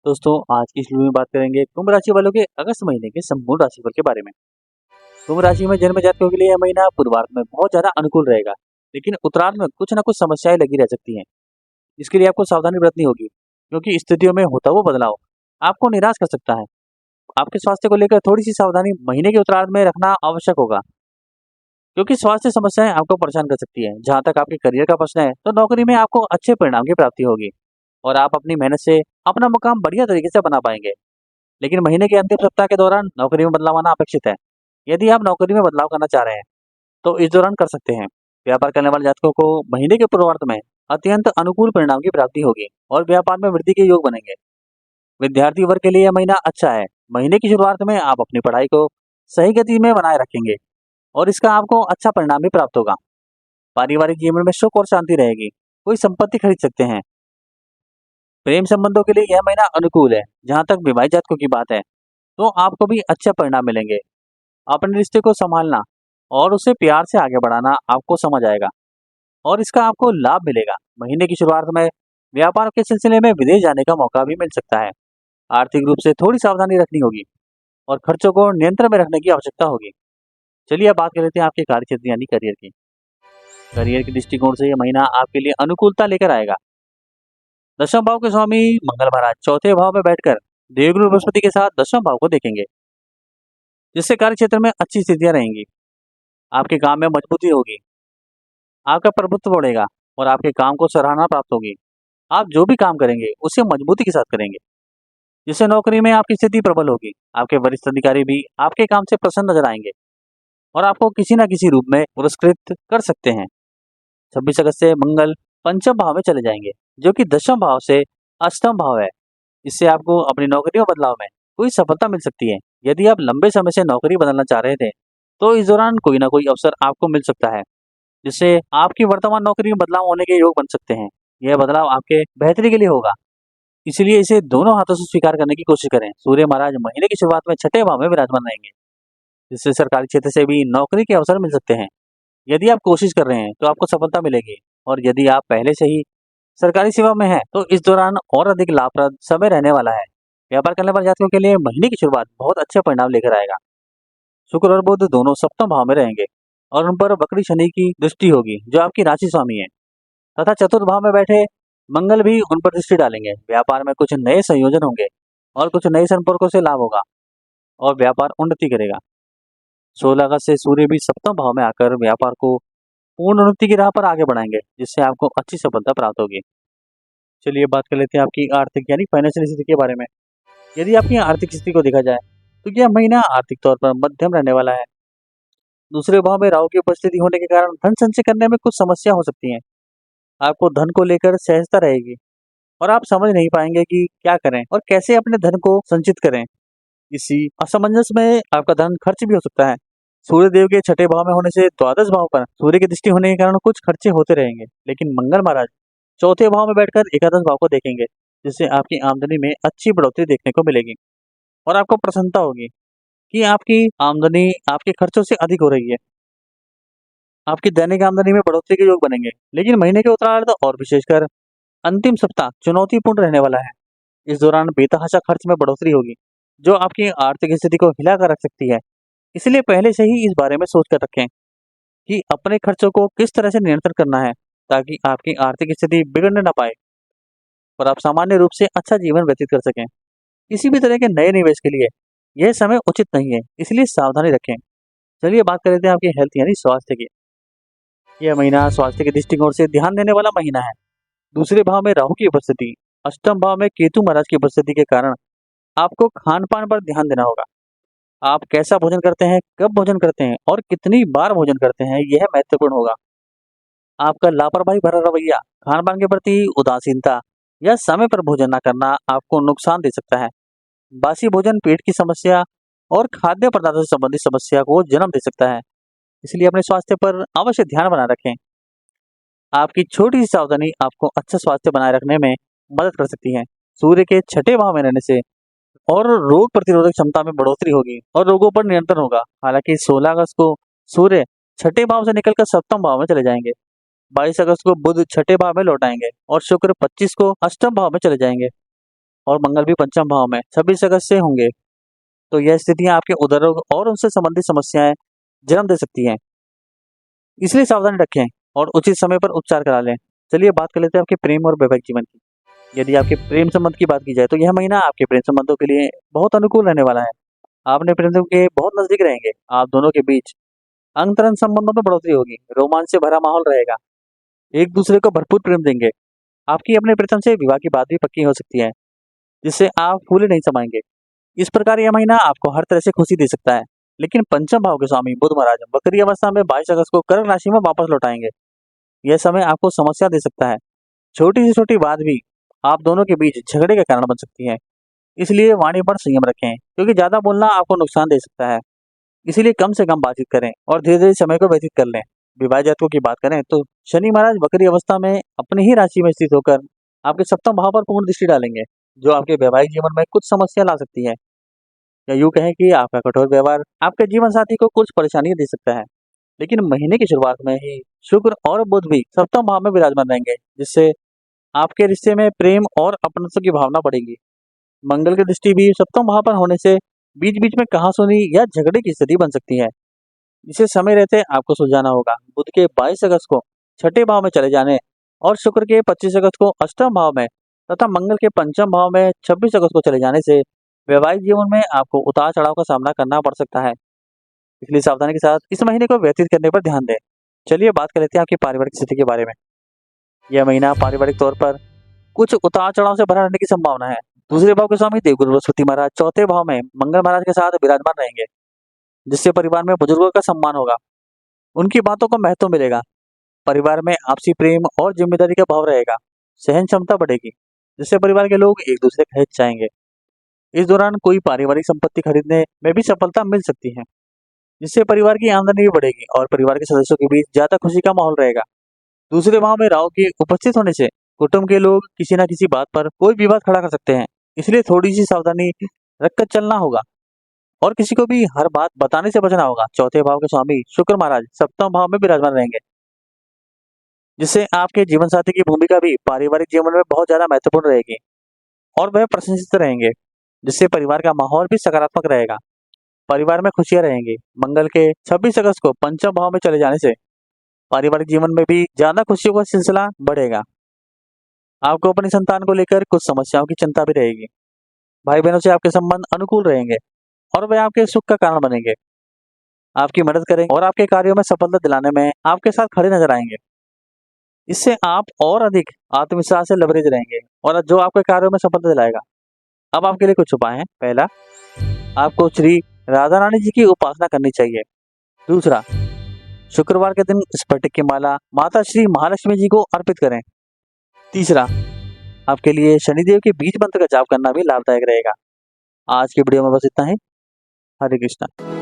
दोस्तों, आज की इस वीडियो में बात करेंगे कुंभ राशि वालों के अगस्त महीने के संपूर्ण राशिफल के बारे में। कुंभ राशि में जन्म जातकों के लिए यह महीना पूर्वार्ध में बहुत ज्यादा अनुकूल रहेगा, लेकिन उत्तरार्ध में कुछ न कुछ समस्याएं लगी रह सकती हैं। इसके लिए आपको सावधानी बरतनी होगी, क्योंकि स्थितियों में होता हुआ बदलाव आपको निराश कर सकता है। आपके स्वास्थ्य को लेकर थोड़ी सी सावधानी महीने के उत्तरार्ध में रखना आवश्यक होगा, क्योंकि स्वास्थ्य समस्याएं आपको परेशान कर सकती है। जहां तक आपके करियर का प्रश्न है, तो नौकरी में आपको अच्छे परिणाम की प्राप्ति होगी और आप अपनी मेहनत से अपना मुकाम बढ़िया तरीके से बना पाएंगे। लेकिन महीने के अंतिम सप्ताह के दौरान नौकरी में बदलाव आना अपेक्षित है। यदि आप नौकरी में बदलाव करना चाह रहे हैं, तो इस दौरान कर सकते हैं। व्यापार करने वाले जातकों को महीने के पूर्वार्ध में अत्यंत अनुकूल परिणाम की प्राप्ति होगी और व्यापार में वृद्धि के योग बनेंगे। विद्यार्थी वर्ग के लिए यह महीना अच्छा है। महीने की शुरुआत में आप अपनी पढ़ाई को सही गति में बनाए रखेंगे और इसका आपको अच्छा परिणाम भी प्राप्त होगा। पारिवारिक जीवन में सुख और शांति रहेगी। कोई संपत्ति खरीद सकते हैं। प्रेम संबंधों के लिए यह महीना अनुकूल है। जहां तक विवाहित जातकों की बात है, तो आपको भी अच्छे परिणाम मिलेंगे। अपने रिश्ते को संभालना और उसे प्यार से आगे बढ़ाना आपको समझ आएगा और इसका आपको लाभ मिलेगा। महीने की शुरुआत में व्यापार के सिलसिले में विदेश जाने का मौका भी मिल सकता है। आर्थिक रूप से थोड़ी सावधानी रखनी होगी और खर्चों को नियंत्रण में रखने की आवश्यकता होगी। चलिए अब बात कर लेते हैं आपके कार्य क्षेत्र यानी करियर की। करियर के दृष्टिकोण से यह महीना आपके लिए अनुकूलता लेकर आएगा। दशम भाव के स्वामी मंगल महाराज चौथे भाव में बैठकर देवगुरु बृहस्पति के साथ दशम भाव को देखेंगे, जिससे कार्य क्षेत्र में अच्छी स्थितियां रहेंगी। आपके काम में मजबूती होगी, आपका प्रभुत्व बढ़ेगा और आपके काम को सराहना प्राप्त होगी। आप जो भी काम करेंगे उसे मजबूती के साथ करेंगे, जिससे नौकरी में आपकी स्थिति प्रबल होगी। आपके वरिष्ठ अधिकारी भी आपके काम से प्रसन्न नजर आएंगे और आपको किसी न किसी रूप में पुरस्कृत कर सकते हैं। 26 अगस्त से मंगल पंचम भाव में चले जाएंगे, जो कि दशम भाव से अष्टम भाव है। इससे आपको अपनी नौकरी में बदलाव में कोई सफलता मिल सकती है। यदि आप लंबे समय से नौकरी बदलना चाह रहे थे, तो इस दौरान कोई ना कोई अवसर आपको मिल सकता है, जिससे आपकी वर्तमान नौकरी में बदलाव होने के योग बन सकते हैं। यह बदलाव आपके बेहतरी के लिए होगा, इसलिए इसे दोनों हाथों से स्वीकार करने की कोशिश करें। सूर्य महाराज महीने की शुरुआत में छठे भाव में विराजमान रहेंगे, जिससे सरकारी क्षेत्र से भी नौकरी के अवसर मिल सकते हैं। यदि आप कोशिश कर रहे हैं तो आपको सफलता मिलेगी, और यदि आप पहले से ही सरकारी सेवा में है, तो इस दौरान और अधिक लाभप्रद समय रहने वाला है। व्यापार करने वाले जातकों के लिए महीने की शुरुआत बहुत अच्छे परिणाम लेकर आएगा। शुक्र और बुध दोनों सप्तम भाव में रहेंगे और उन पर वक्री शनि की दृष्टि होगी, जो आपकी राशि स्वामी है, तथा चतुर्थ भाव में बैठे मंगल भी उन पर दृष्टि डालेंगे। व्यापार में कुछ नए संयोजन होंगे और कुछ नए संपर्कों से लाभ होगा और व्यापार उन्नति करेगा। 16 अगस्त से सूर्य भी सप्तम भाव में आकर व्यापार को पूर्ण उन्नति की राह पर आगे बढ़ाएंगे, जिससे आपको अच्छी सफलता प्राप्त होगी। चलिए बात कर लेते हैं आपकी आर्थिक यानी फाइनेंशियल स्थिति के बारे में। यदि आपकी आर्थिक स्थिति को देखा जाए, तो यह महीना आर्थिक तौर पर मध्यम रहने वाला है। दूसरे भाव में राहु की उपस्थिति होने के कारण धन संचय करने में कुछ समस्या हो सकती है। आपको धन को लेकर सहजता रहेगी और आप समझ नहीं पाएंगे कि क्या करें और कैसे अपने धन को संचित करें। इसी असमंजस में आपका धन खर्च भी हो सकता है। सूर्य देव के छठे भाव में होने से द्वादश भाव पर सूर्य की दृष्टि होने के कारण कुछ खर्चे होते रहेंगे, लेकिन मंगल महाराज चौथे भाव में बैठकर एकादश भाव को देखेंगे, जिससे आपकी आमदनी में अच्छी बढ़ोतरी देखने को मिलेगी और आपको प्रसन्नता होगी कि आपकी आमदनी आपके खर्चों से अधिक हो रही है। आपकी दैनिक आमदनी में बढ़ोतरी के योग बनेंगे, लेकिन महीने के उत्तरार्ध और विशेषकर अंतिम सप्ताह चुनौतीपूर्ण रहने वाला है। इस दौरान बेतहाशा खर्च में बढ़ोतरी होगी, जो आपकी आर्थिक स्थिति को हिलाकर रख सकती है। इसलिए पहले से ही इस बारे में सोच कर रखें कि अपने खर्चों को किस तरह से नियंत्रण करना है, ताकि आपकी आर्थिक स्थिति बिगड़ने ना पाए और आप सामान्य रूप से अच्छा जीवन व्यतीत कर सकें। किसी भी तरह के नए निवेश के लिए यह समय उचित नहीं है, इसलिए सावधानी रखें। चलिए बात कर लेते हैं आपकी हेल्थ यानी स्वास्थ्य की। यह महीना स्वास्थ्य के दृष्टिकोण से ध्यान देने वाला महीना है। दूसरे भाव में राहु की उपस्थिति, अष्टम भाव में केतु महाराज की उपस्थिति के कारण आपको खान पान पर ध्यान देना होगा। आप कैसा भोजन करते हैं, कब भोजन करते हैं और कितनी बार भोजन करते हैं, यह महत्वपूर्ण होगा। आपका लापरवाही भरा रवैया, खान पान के प्रति उदासीनता या समय पर भोजन न करना आपको नुकसान दे सकता है। बासी भोजन पेट की समस्या और खाद्य पदार्थों से संबंधित समस्या को जन्म दे सकता है, इसलिए अपने स्वास्थ्य पर अवश्य ध्यान बनाए रखें। आपकी छोटी सी सावधानी आपको अच्छा स्वास्थ्य बनाए रखने में मदद कर सकती है। सूर्य के छठे भाव में रहने से और रोग प्रतिरोधक क्षमता में बढ़ोतरी होगी और रोगों पर नियंत्रण होगा। हालांकि 16 अगस्त को सूर्य छठे भाव से निकलकर सप्तम भाव में चले जाएंगे। 22 अगस्त को बुध छठे भाव में लौट आएंगे और शुक्र 25 को अष्टम भाव में चले जाएंगे। और मंगल भी पंचम भाव में 26 अगस्त से होंगे, तो यह स्थितियां आपके उदर रोग और उनसे संबंधित समस्याएं जन्म दे सकती हैं। इसलिए सावधानी रखें और उचित समय पर उपचार करा लें। चलिए बात कर लेते हैं आपके प्रेम और वैवाहिक जीवन की। यदि आपके प्रेम संबंध की बात की जाए तो यह महीना आपके प्रेम संबंधों के लिए बहुत अनुकूल रहने वाला है। आप अपने प्रेमियों के बहुत नजदीक रहेंगे। आप दोनों के बीच अंतरंग संबंधों में बढ़ोतरी होगी। रोमांच से भरा माहौल रहेगा। एक दूसरे को भरपूर प्रेम देंगे। आपकी अपने प्रीतम से विवाह की बात भी पक्की हो सकती है, जिससे आप फूले नहीं समाएंगे। इस प्रकार यह महीना आपको हर तरह से खुशी दे सकता है। लेकिन पंचम भाव के स्वामी बुध महाराज वक्री अवस्था में 22 अगस्त को कर्क राशि में वापस लौटाएंगे। यह समय आपको समस्या दे सकता है। छोटी से छोटी बात भी आप दोनों के बीच झगड़े का कारण बन सकती है। इसलिए वाणी पर संयम रखें, क्योंकि ज्यादा बोलना आपको नुकसान दे सकता है। इसीलिए कम से कम बातचीत करें और धीरे धीरे समय को व्यतीत कर लें। विवाह जातकों की बात करें तो शनि महाराज वक्री अवस्था में अपनी ही राशि में स्थित होकर आपके सप्तम भाव पर पूर्ण दृष्टि डालेंगे, जो आपके वैवाहिक जीवन में कुछ समस्या ला सकती है। या यूं कहें कि आपका कठोर व्यवहार आपके जीवन साथी को कुछ परेशानियां दे सकता है। लेकिन महीने की शुरुआत में ही शुक्र और बुध भी सप्तम भाव में विराजमान रहेंगे, जिससे आपके रिश्ते में प्रेम और अपनत्व की भावना बढ़ेगी। मंगल की दृष्टि भी सप्तम भाव पर होने से बीच बीच में कहासुनी या झगड़े की स्थिति बन सकती है। इसे समय रहते आपको सुलझाना होगा। बुध के 22 अगस्त को छठे भाव में चले जाने और शुक्र के 25 अगस्त को अष्टम भाव में तथा मंगल के पंचम भाव में 26 अगस्त को चले जाने से वैवाहिक जीवन में आपको उतार चढ़ाव का सामना करना पड़ सकता है। इसलिए सावधानी के साथ इस महीने को व्यतीत करने पर ध्यान दें। चलिए बात कर लेते हैं आपकी पारिवारिक स्थिति के बारे में। यह महीना पारिवारिक तौर पर कुछ उतार चढ़ाव से भरा रहने की संभावना है। दूसरे भाव के स्वामी देवगुरु बृहस्पति महाराज चौथे भाव में मंगल महाराज के साथ विराजमान रहेंगे, जिससे परिवार में बुजुर्गों का सम्मान होगा। उनकी बातों को महत्व मिलेगा। परिवार में आपसी प्रेम और जिम्मेदारी का भाव रहेगा। सहन क्षमता बढ़ेगी, जिससे परिवार के लोग एक दूसरे का हित चाहेंगे। इस दौरान कोई पारिवारिक संपत्ति खरीदने में भी सफलता मिल सकती है, जिससे परिवार की आमदनी भी बढ़ेगी और परिवार के सदस्यों के बीच ज्यादा खुशी का माहौल रहेगा। दूसरे भाव में राहु के उपस्थित होने से कुटुंब के लोग किसी न किसी बात पर कोई विवाद खड़ा कर सकते हैं। इसलिए थोड़ी सी सावधानी रखकर चलना होगा और किसी को भी हर बात बताने से बचना होगा। चौथे भाव के स्वामी शुक्र महाराज सप्तम भाव में विराजमान रहेंगे, जिससे आपके जीवन साथी की भूमिका भी पारिवारिक जीवन में बहुत ज्यादा महत्वपूर्ण रहेगी और वह प्रशंसित रहेंगे, जिससे परिवार का माहौल भी सकारात्मक रहेगा। परिवार में खुशियां रहेंगी। मंगल के 26 अगस्त को पंचम भाव में चले जाने से पारिवारिक जीवन में भी ज्यादा खुशियों का सिलसिला बढ़ेगा। आपको अपनी संतान को लेकर कुछ समस्याओं की चिंता भी रहेगी। भाई बहनों से आपके संबंध अनुकूल रहेंगे और वे आपके सुख का कारण बनेंगे, आपकी मदद करेंगे और आपके कार्यों में सफलता दिलाने में आपके साथ खड़े नजर आएंगे। इससे आप और अधिक आत्मविश्वास से लबरेज रहेंगे और जो आपके कार्यों में सफलता दिलाएगा। अब आपके लिए कुछ उपाय हैं। पहला, आपको श्री राधा रानी जी की उपासना करनी चाहिए। दूसरा, शुक्रवार के दिन स्फटिक की माला माता श्री महालक्ष्मी जी को अर्पित करें। तीसरा, आपके लिए शनिदेव के बीज मंत्र का जाप करना भी लाभदायक रहेगा। आज की वीडियो में बस इतना ही। हरे कृष्णा।